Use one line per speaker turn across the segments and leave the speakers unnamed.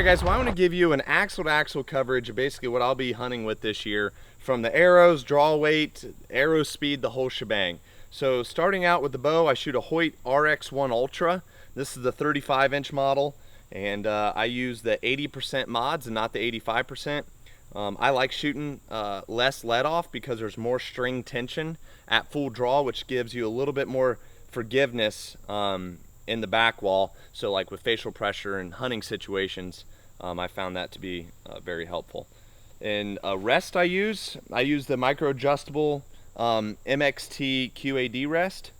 Alright guys, well I want to give you an axle to axle coverage of basically what I'll be hunting with this year, from the arrows, draw weight, arrow speed, the whole shebang. So starting out with the bow, I shoot a Hoyt RX1 Ultra. This is the 35-inch model, and I use the 80% mods and not the 85%. I like shooting less let off because there's more string tension at full draw, which gives you a little bit more forgiveness in the back wall. So like with facial pressure and hunting situations, I found that to be very helpful. And rest I use the micro adjustable MXT QAD rest,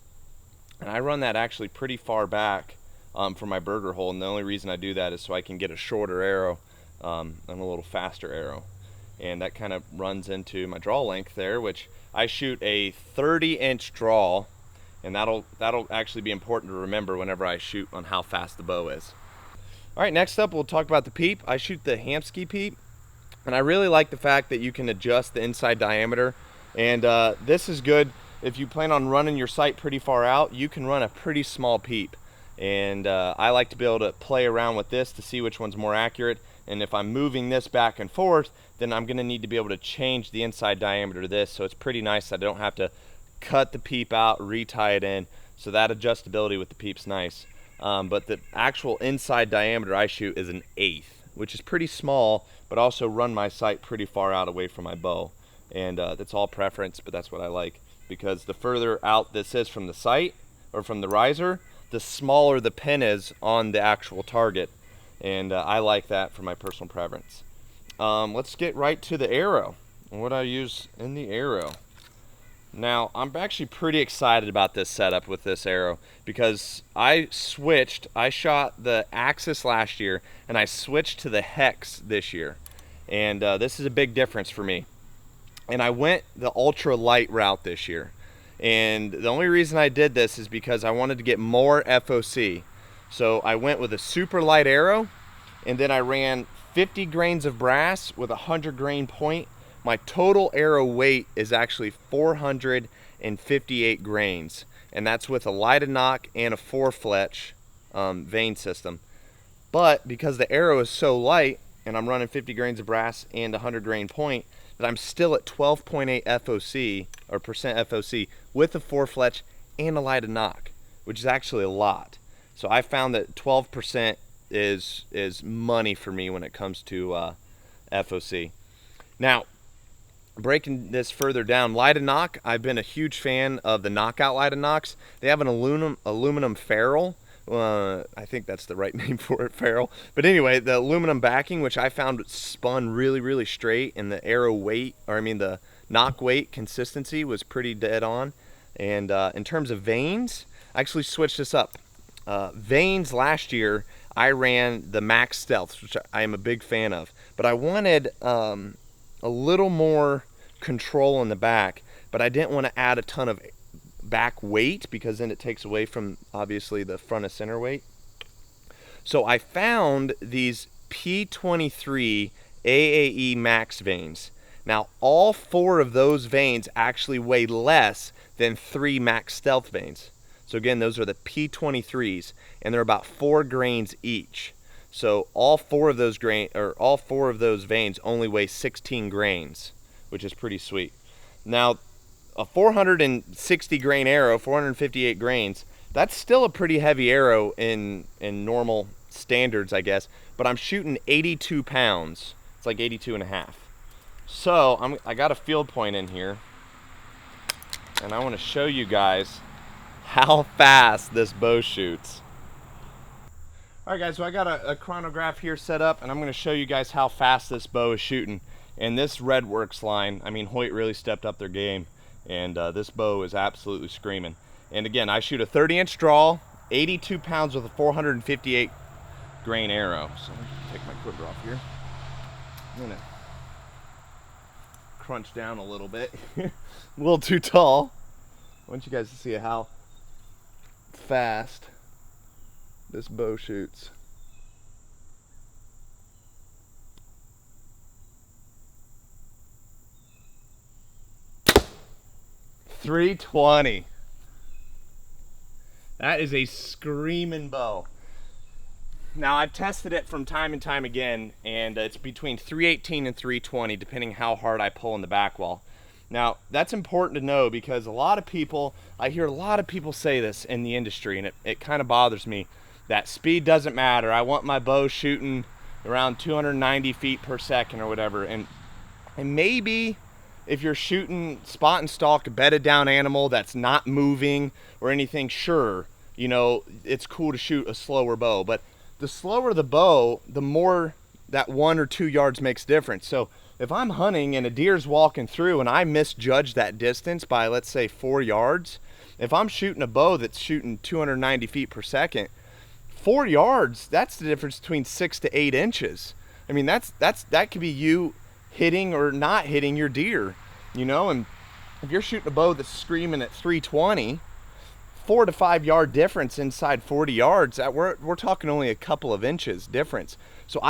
and I run that actually pretty far back for my burger hole, and the only reason I do that is so I can get a shorter arrow and a little faster arrow. And that kind of runs into my draw length there, which I shoot a 30-inch draw, and that'll actually be important to remember whenever I shoot on how fast the bow is. All right, next up we'll talk about the peep. I shoot the Hamskea peep, and I really like the fact that you can adjust the inside diameter, and this is good if you plan on running your sight pretty far out. You can run a pretty small peep, and I like to be able to play around with this to see which one's more accurate. And if I'm moving this back and forth, then I'm going to need to be able to change the inside diameter of this, so it's pretty nice. I don't have to cut the peep out, retie it in, so that adjustability with the peep's nice. But the actual inside diameter I shoot is an 1/8, which is pretty small, but also run my sight pretty far out away from my bow. And that's all preference, but that's what I like, because the further out this is from the sight or from the riser, the smaller the pin is on the actual target. And I like that for my personal preference. Let's get right to the arrow and what I use in the arrow. Now, I'm actually pretty excited about this setup with this arrow, because I shot the Axis last year and I switched to the HEXX this year. And this is a big difference for me. And I went the ultra light route this year. And the only reason I did this is because I wanted to get more FOC. So I went with a super light arrow, and then I ran 50 grains of brass with a 100 grain point. My total arrow weight is actually 458 grains, and that's with a lighted knock and a 4-fletch vane system. But because the arrow is so light, and I'm running 50 grains of brass and a 100 grain point, that I'm still at 12.8 FOC, or percent FOC, with a 4-fletch and a lighted knock, which is actually a lot. So I found that 12% is money for me when it comes to FOC. Now, breaking this further down, lighted knock, I've been a huge fan of the knockout lighted knocks. They have an aluminum ferrule. I think that's the right name for it, ferrule. But anyway, the aluminum backing, which I found spun really, really straight, and the arrow weight, or I mean the knock weight consistency was pretty dead on. And in terms of vanes, I actually switched this up. Vanes last year, I ran the Max Stealths, which I am a big fan of. But I wanted a little more control in the back, but I didn't want to add a ton of back weight, because then it takes away from obviously the front of center weight. So I found these P23 AAE Max vanes. Now all 4 of those vanes actually weigh less than 3 Max Stealth vanes. So again, those are the P23s, and they're about 4 grains each. So all 4 of those vanes only weigh 16 grains, which is pretty sweet. Now, a 460 grain arrow, 458 grains, that's still a pretty heavy arrow in normal standards, I guess. But I'm shooting 82 pounds. It's like 82 and a half. So I got a field point in here, and I want to show you guys how fast this bow shoots. Alright guys, so I got a chronograph here set up, and I'm going to show you guys how fast this bow is shooting. And this REDWRX line, I mean, Hoyt really stepped up their game, and this bow is absolutely screaming. And again, I shoot a 30-inch draw, 82 pounds with a 458 grain arrow. So let me take my quiver off here. I'm going to crunch down a little bit. A little too tall. I want you guys to see how fast this bow shoots. .320. That is a screaming bow. Now I've tested it from time and time again, and it's between 318 and 320 depending how hard I pull in the back wall. Now that's important to know because a lot of people, I hear a lot of people say this in the industry, and it kind of bothers me that speed doesn't matter. I want my bow shooting around 290 feet per second or whatever, and maybe if you're shooting spot and stalk, a bedded down animal that's not moving or anything, sure, you know, it's cool to shoot a slower bow, but the slower the bow, the more that 1 or 2 yards makes difference. So if I'm hunting and a deer's walking through and I misjudge that distance by, let's say, 4 yards, if I'm shooting a bow that's shooting 290 feet per second, 4 yards, that's the difference between 6 to 8 inches. I mean, that could be you hitting or not hitting your deer, you know. And if you're shooting a bow that's screaming at 320, 4 to 5 yard difference inside 40 yards, we're talking only a couple of inches difference. So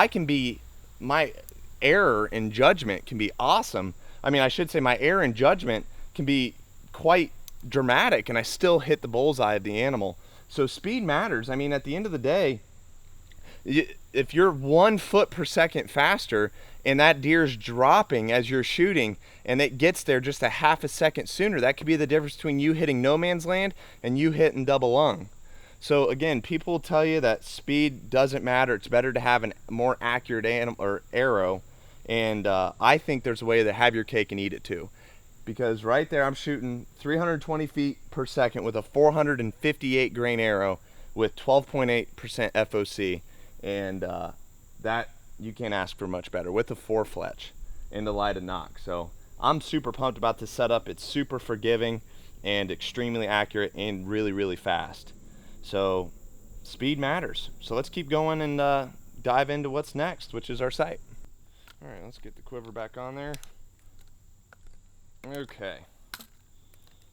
my error in judgment can be awesome. I mean, I should say my error in judgment can be quite dramatic, and I still hit the bullseye of the animal. So speed matters. I mean, at the end of the day, if you're 1 foot per second faster and that deer's dropping as you're shooting and it gets there just a half a second sooner, that could be the difference between you hitting no man's land and you hitting double lung. So again, people will tell you that speed doesn't matter. It's better to have a more accurate animal or arrow. And I think there's a way to have your cake and eat it too. Because right there I'm shooting 320 feet per second with a 458 grain arrow with 12.8% FOC. And that, you can't ask for much better with the 4-fletch and the light of knock. So I'm super pumped about this setup. It's super forgiving and extremely accurate and really, really fast. So speed matters. So let's keep going and dive into what's next, which is our sight. All right, let's get the quiver back on there. Okay.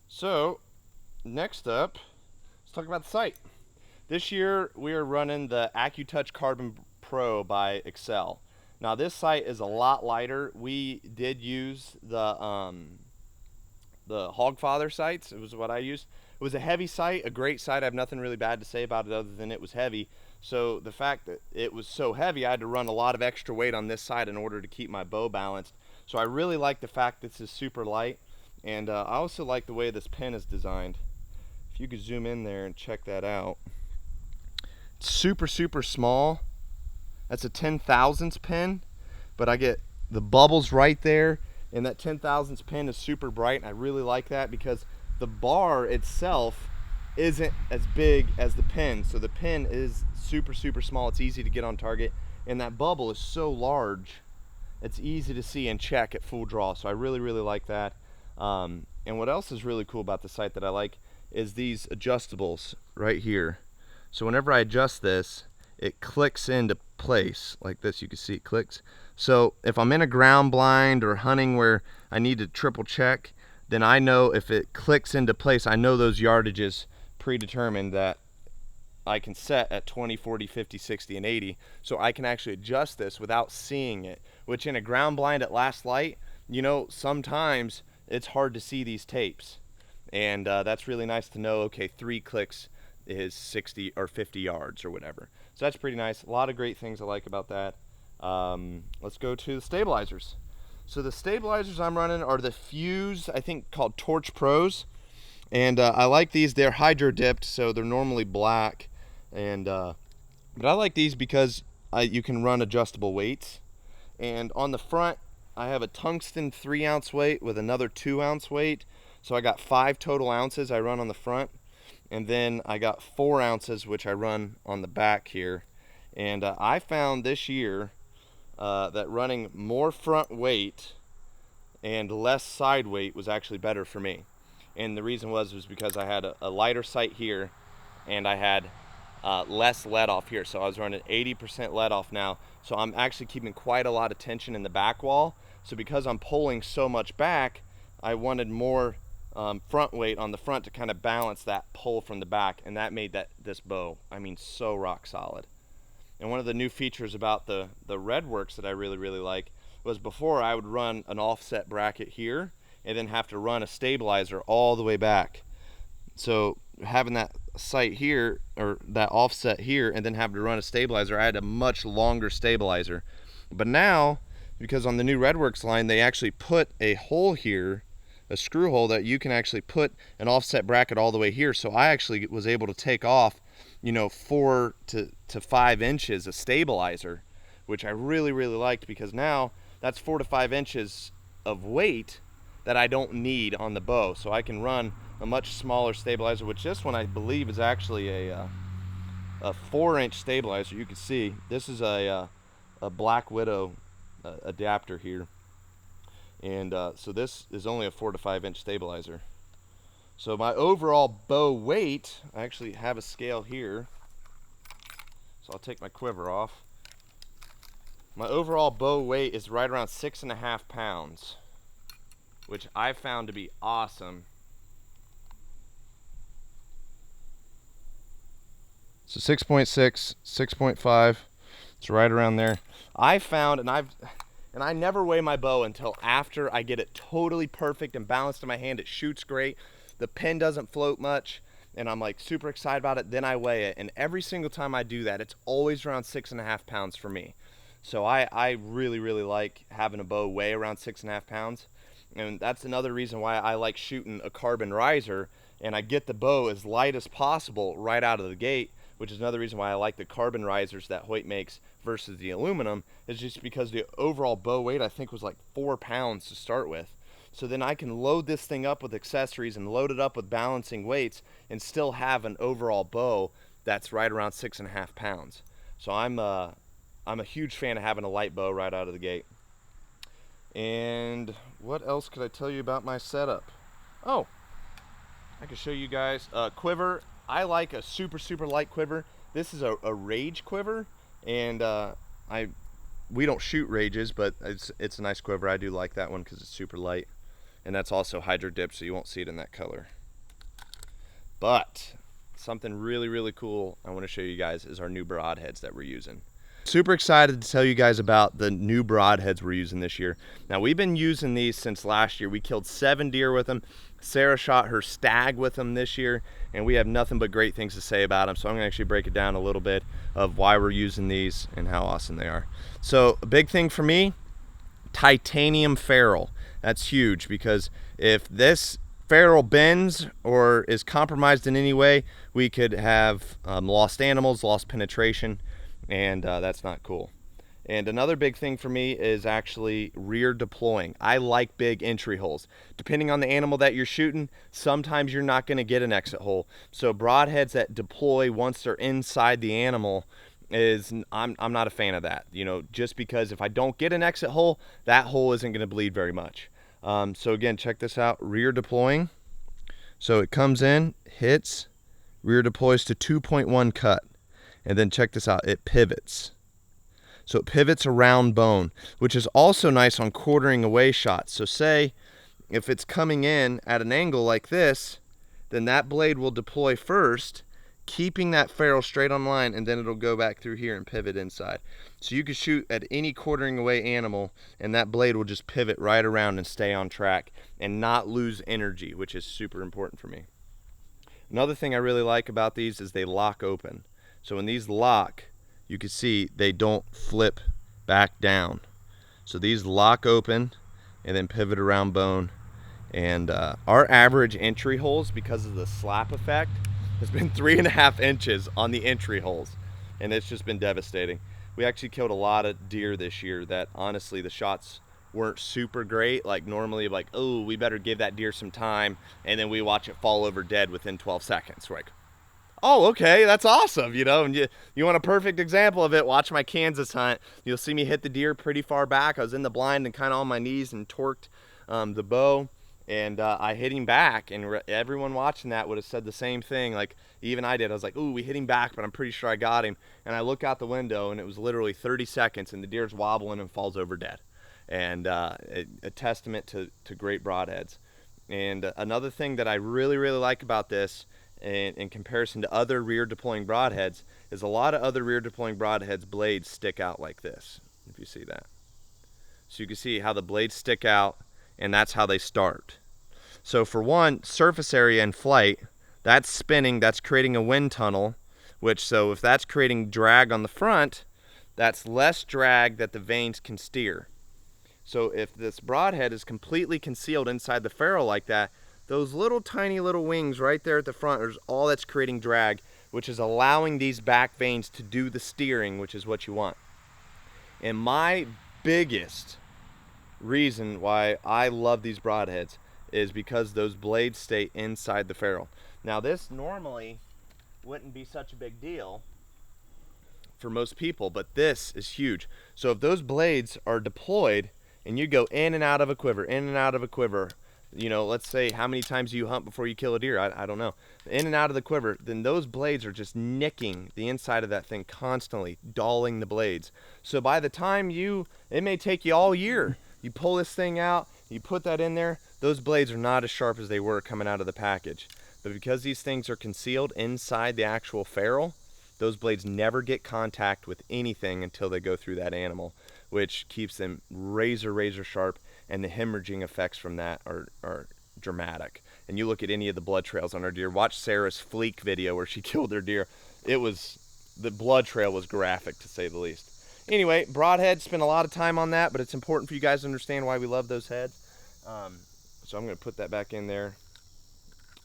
So next up, let's talk about the sight. This year we are running the Accu Carbon Pro by Axcel. Now this sight is a lot lighter. We did use the Hogfather sights. It was what I used. It was a heavy sight, a great sight. I have nothing really bad to say about it other than it was heavy. So the fact that it was so heavy, I had to run a lot of extra weight on this side in order to keep my bow balanced. So I really like the fact that this is super light, and I also like the way this pin is designed. If you could zoom in there and check that out. It's super, super small. That's a 10 thousandths pin, but I get the bubbles right there, and that 10 thousandths pin is super bright, and I really like that because the bar itself isn't as big as the pin. So the pin is super, super small. It's easy to get on target, and that bubble is so large it's easy to see and check at full draw. So I really, really like that. And what else is really cool about the sight that I like is these adjustables right here. So whenever I adjust this, it clicks into place like this. You can see it clicks. So if I'm in a ground blind or hunting where I need to triple check, then I know if it clicks into place, I know those yardages predetermined that I can set at 20, 40, 50, 60, and 80. So I can actually adjust this without seeing it, which in a ground blind at last light, you know, sometimes it's hard to see these tapes. And that's really nice to know, okay, 3 clicks is 60 or 50 yards or whatever. So that's pretty nice. A lot of great things I like about that. Let's go to the stabilizers. So the stabilizers I'm running are the Fuse, I think called Torch Pros. And I like these. They're hydro dipped, so they're normally black. And but I like these because you can run adjustable weights. And on the front, I have a tungsten 3-ounce weight with another 2-ounce weight. So I got 5 total ounces I run on the front. And then I got 4 ounces, which I run on the back here. And I found this year that running more front weight and less side weight was actually better for me. And the reason was because I had a lighter sight here, and I had less let off here. So I was running 80% let off now. So I'm actually keeping quite a lot of tension in the back wall. So because I'm pulling so much back, I wanted more front weight on the front to kind of balance that pull from the back, and that made this bow, I mean, so rock solid. And one of the new features about the REDWRX that I really, really like was before I would run an offset bracket here and then have to run a stabilizer all the way back. So having that sight here, or that offset here, and then having to run a stabilizer, I had a much longer stabilizer. But now, because on the new REDWRX line, they actually put a hole here, a screw hole that you can actually put an offset bracket all the way here. So I actually was able to take off, you know, 4 to 5 inches of stabilizer, which I really liked, because now that's 4 to 5 inches of weight that I don't need on the bow. So I can run a much smaller stabilizer, which this one I believe is actually a 4-inch stabilizer. You can see this is a Black Widow adapter here, and so this is only a 4 to 5 inch stabilizer. So my overall bow weight, I actually have a scale here, so I'll take my quiver off. My overall bow weight is right around 6.5 pounds, which I found to be awesome. So 6.6, 6.5, it's right around there. I found, and I never weigh my bow until after I get it totally perfect and balanced in my hand. It shoots great, the pin doesn't float much, and I'm like super excited about it. Then I weigh it, and every single time I do that, it's always around 6.5 pounds for me. So I really like having a bow weigh around 6.5 pounds. And that's another reason why I like shooting a carbon riser, and I get the bow as light as possible right out of the gate, which is another reason why I like the carbon risers that Hoyt makes versus the aluminum, is just because the overall bow weight I think was like 4 pounds to start with. So then I can load this thing up with accessories and load it up with balancing weights and still have an overall bow that's right around 6.5 pounds. So I'm a huge fan of having a light bow right out of the gate. And what else could I tell you about my setup? Oh, I can show you guys quiver. I like a super light quiver. This is a Rage quiver, and we don't shoot Rages, but it's a nice quiver. I do like that one because it's super light, and that's also hydro dipped, so you won't see it in that color. But something really cool I want to show you guys is our new broadheads that we're using. Super excited to tell you guys about the new broadheads we're using this year. Now, we've been using these since last year. We killed 7 deer with them. Sarah shot her stag with them this year, and we have nothing but great things to say about them. So I'm gonna actually break it down a little bit of why we're using these and how awesome they are. So a big thing for me, titanium ferrule. That's huge, because if this ferrule bends or is compromised in any way, we could have lost animals, lost penetration, and that's not cool. And another big thing for me is actually rear deploying. I like big entry holes. Depending on the animal that you're shooting, sometimes you're not going to get an exit hole. So broadheads that deploy once they're inside the animal I'm not a fan of that. You know, just because if I don't get an exit hole, that hole isn't going to bleed very much. So again, check this out, rear deploying. So it comes in, hits, rear deploys to 2.1 cut. And then check this out, it pivots. So it pivots around bone, which is also nice on quartering away shots. So say if it's coming in at an angle like this, then that blade will deploy first, keeping that ferrule straight on line, and then it'll go back through here and pivot inside. So you can shoot at any quartering away animal, and that blade will just pivot right around and stay on track and not lose energy, which is super important for me. Another thing I really like about these is they lock open. So when these lock, you can see they don't flip back down. So these lock open and then pivot around bone. And our average entry holes, because of the slap effect, has been 3.5 inches on the entry holes. And it's just been devastating. We actually killed a lot of deer this year that honestly the shots weren't super great. Like normally, like, oh, we better give that deer some time, and then we watch it fall over dead within 12 seconds. We're like, oh, okay, that's awesome, you know. And you want a perfect example of it, watch my Kansas hunt. You'll see me hit the deer pretty far back. I was in the blind and kind of on my knees and torqued the bow, and I hit him back, and everyone watching that would have said the same thing. Like even I did. I was like, ooh, we hit him back, but I'm pretty sure I got him. And I look out the window, and it was literally 30 seconds, and the deer's wobbling and falls over dead. And a testament to great broadheads. And another thing that I really like about this, in comparison to other rear deploying broadheads, is a lot of other rear deploying broadheads blades stick out like this, if you see that. So you can see how the blades stick out, and that's how they start. So for one, surface area in flight, That's spinning, that's creating a wind tunnel, which, so if that's creating drag on the front, that's less drag that the vanes can steer. So if this broadhead is completely concealed inside the ferrule like that, those little tiny little wings right there at the front is all that's creating drag, which is allowing these back vanes to do the steering, which is what you want. And my biggest reason why I love these broadheads is because those blades stay inside the ferrule. Now this normally wouldn't be such a big deal for most people, but this is huge. So if those blades are deployed and you go in and out of a quiver, in and out of a quiver, you know, let's say how many times do you hunt before you kill a deer? I don't know. In and out of the quiver, then those blades are just nicking the inside of that thing constantly, dulling the blades. So by the time it may take you all year, you pull this thing out, you put that in there, those blades are not as sharp as they were coming out of the package. But because these things are concealed inside the actual ferrule, those blades never get contact with anything until they go through that animal, which keeps them razor sharp, and the hemorrhaging effects from that are dramatic. And you look at any of the blood trails on our deer, watch Sarah's fleek video where she killed her deer. The blood trail was graphic, to say the least. Anyway, broadhead, spent a lot of time on that, but it's important for you guys to understand why we love those heads. So I'm going to put that back in there.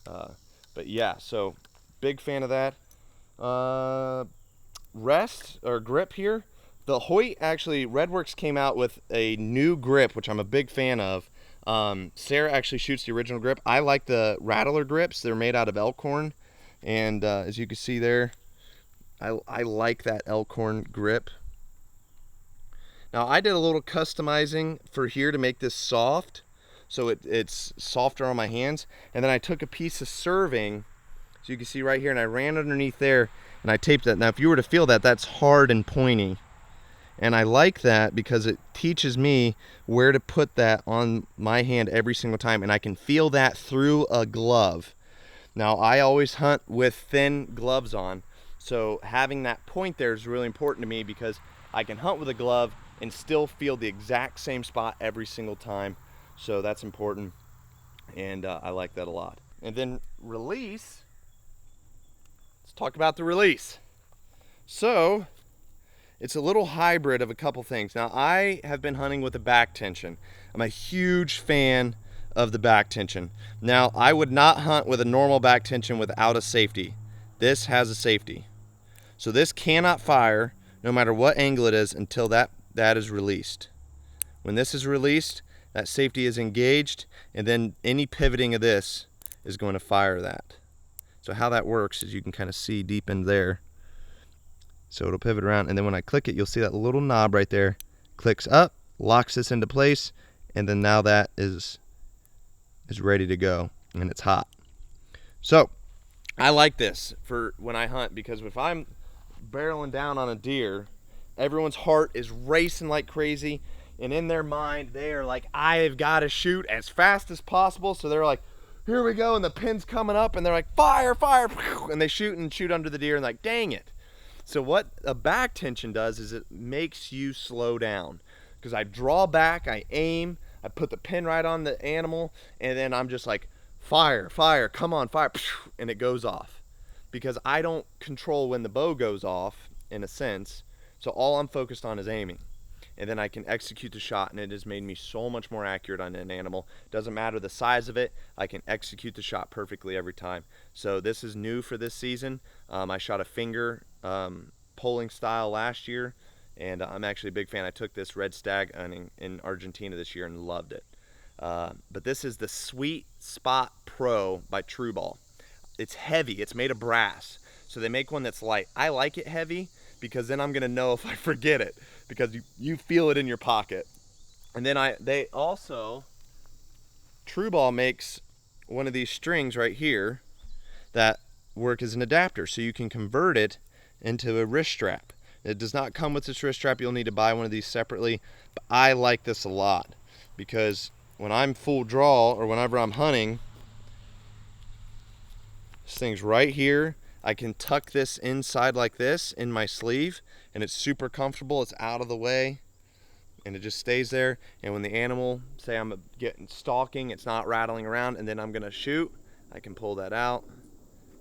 But yeah, so big fan of that. Rest or grip here. The Hoyt, actually, REDWRX came out with a new grip, which I'm a big fan of. Sarah actually shoots the original grip. I like the Rattler grips. They're made out of elk horn. And as you can see there, I like that elk horn grip. Now, I did a little customizing for here to make this soft, so it's softer on my hands. And then I took a piece of serving, so you can see right here, and I ran underneath there, and I taped that. Now, if you were to feel that, that's hard and pointy. And I like that because it teaches me where to put that on my hand every single time, and I can feel that through a glove. Now, I always hunt with thin gloves on, so having that point there is really important to me because I can hunt with a glove and still feel the exact same spot every single time. So that's important, and I like that a lot. And then release, let's talk about the release. So it's a little hybrid of a couple things. Now, I have been hunting with a back tension. I'm a huge fan of the back tension. Now, I would not hunt with a normal back tension without a safety. This has a safety. So this cannot fire no matter what angle it is until that is released. When this is released, that safety is engaged, and then any pivoting of this is going to fire that. So how that works is you can kind of see deep in there. So it'll pivot around, and then when I click it, you'll see that little knob right there clicks up, locks this into place, and then now that is ready to go, and it's hot. So I like this for when I hunt, because if I'm barreling down on a deer, everyone's heart is racing like crazy, and in their mind they are like, I've got to shoot as fast as possible. So they're like, here we go, and the pin's coming up, and they're like, fire, and they shoot under the deer, and like, dang it. So what a back tension does is it makes you slow down, because I draw back, I aim, I put the pin right on the animal, and then I'm just like, fire, come on, fire, and it goes off, because I don't control when the bow goes off in a sense. So all I'm focused on is aiming, and then I can execute the shot, and it has made me so much more accurate on an animal. Doesn't matter the size of it, I can execute the shot perfectly every time. So this is new for this season. I shot a finger polling style last year, and I'm actually a big fan. I took this red stag hunting in Argentina this year and loved it. But this is the Sweet Spot Pro by Trueball. It's heavy, it's made of brass. So they make one that's light. I like it heavy, because then I'm gonna know if I forget it, because you feel it in your pocket. And then Trueball makes one of these strings right here that work as an adapter, so you can convert it into a wrist strap. It does not come with this wrist strap. You'll need to buy one of these separately, but I like this a lot, because when I'm full draw or whenever I'm hunting, this thing's right here. I can tuck this inside like this in my sleeve, and it's super comfortable. It's out of the way, and it just stays there. And when the animal, say I'm getting stalking, it's not rattling around, and then I'm gonna shoot, I can pull that out,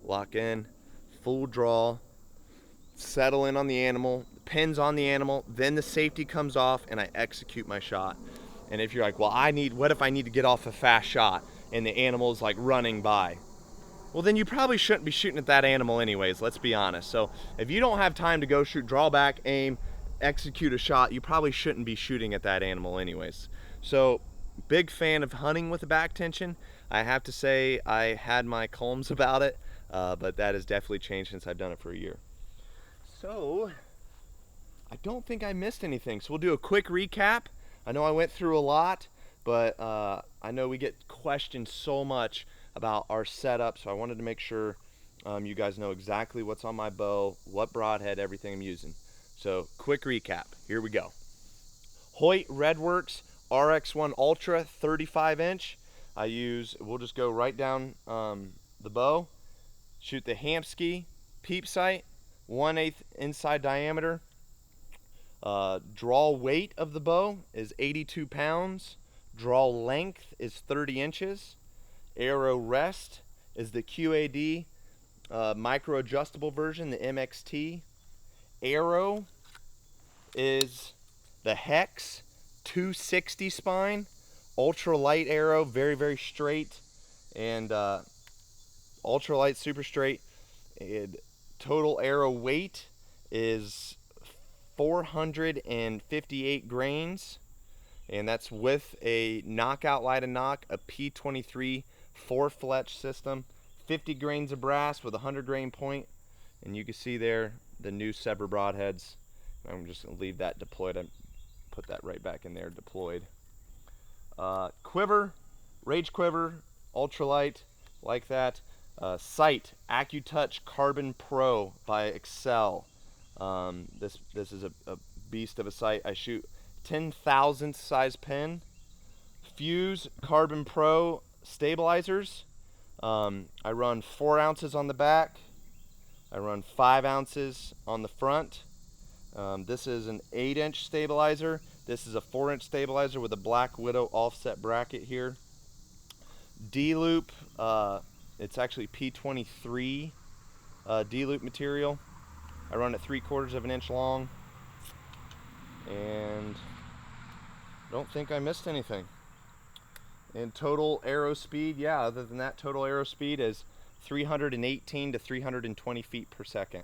lock in, full draw, settle in on the animal, pins on the animal, then the safety comes off and I execute my shot. And if you're like, well, what if I need to get off a fast shot and the animal's like running by? Well, then you probably shouldn't be shooting at that animal anyways, let's be honest. So if you don't have time to go shoot, draw back, aim, execute a shot, you probably shouldn't be shooting at that animal anyways. So big fan of hunting with a back tension. I have to say I had my qualms about it, but that has definitely changed since I've done it for a year. So I don't think I missed anything. So we'll do a quick recap. I know I went through a lot, but I know we get questioned so much about our setup, so I wanted to make sure you guys know exactly what's on my bow, what broadhead, everything I'm using. So quick recap, here we go. Hoyt REDWRX RX1 Ultra 35 inch. We'll just go right down the bow, shoot the Hamskea peep sight, 1/8 inside diameter. Draw weight of the bow is 82 pounds. Draw length is 30 inches. Arrow rest is the QAD micro adjustable version, the MXT. Arrow is the HEXX 260 spine, ultra light arrow, very, very straight, and ultra light, super straight. And total arrow weight is 458 grains, and that's with a knockout light and knock, a P23 4-fletch system, 50 grains of brass with a 100 grain point, and you can see there the new Sevr broadheads. I'm just going to leave that deployed. I put that right back in there, deployed. Quiver, Rage Quiver, ultralight, like that. Sight, AccuTouch Carbon Pro by Axcel. This is a beast of a sight. I shoot 10,000th size pin. Fuse Carbon Pro stabilizers. I run 4 ounces on the back. I run 5 ounces on the front. This is an 8-inch stabilizer. This is a 4-inch stabilizer with a Black Widow offset bracket here. D-loop, it's actually P23 D-loop material. I run it 3/4 of an inch long, and don't think I missed anything. And total arrow speed, yeah, other than that, total arrow speed is 318 to 320 feet per second.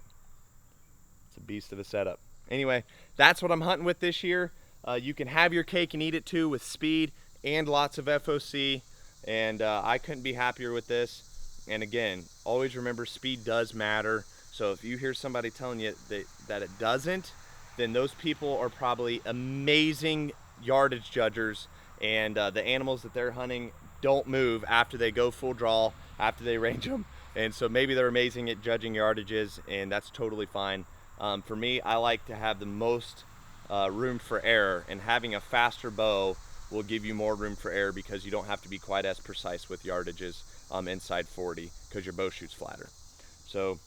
It's a beast of a setup. Anyway, that's what I'm hunting with this year. You can have your cake and eat it too, with speed and lots of FOC, and I couldn't be happier with this. And again, always remember, speed does matter. So if you hear somebody telling you that it doesn't, then those people are probably amazing yardage judgers, and the animals that they're hunting don't move after they go full draw, after they range them. And so maybe they're amazing at judging yardages, and that's totally fine. For me, I like to have the most room for error, and having a faster bow will give you more room for error because you don't have to be quite as precise with yardages inside 40, because your bow shoots flatter. So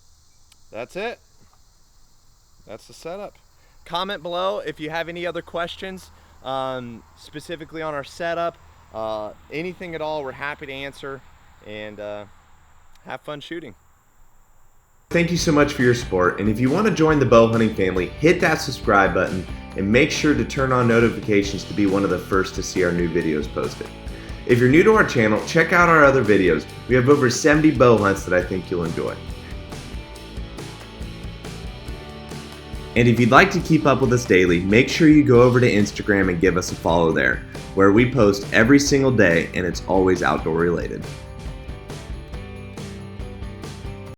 that's it. That's the setup. Comment below if you have any other questions specifically on our setup, anything at all. We're happy to answer, and have fun shooting.
Thank you so much for your support, and if you want to join the bow hunting family, hit that subscribe button and make sure to turn on notifications to be one of the first to see our new videos posted. If you're new to our channel, check out our other videos. We have over 70 bow hunts that I think you'll enjoy. And if you'd like to keep up with us daily, make sure you go over to Instagram and give us a follow there, where we post every single day and it's always outdoor related.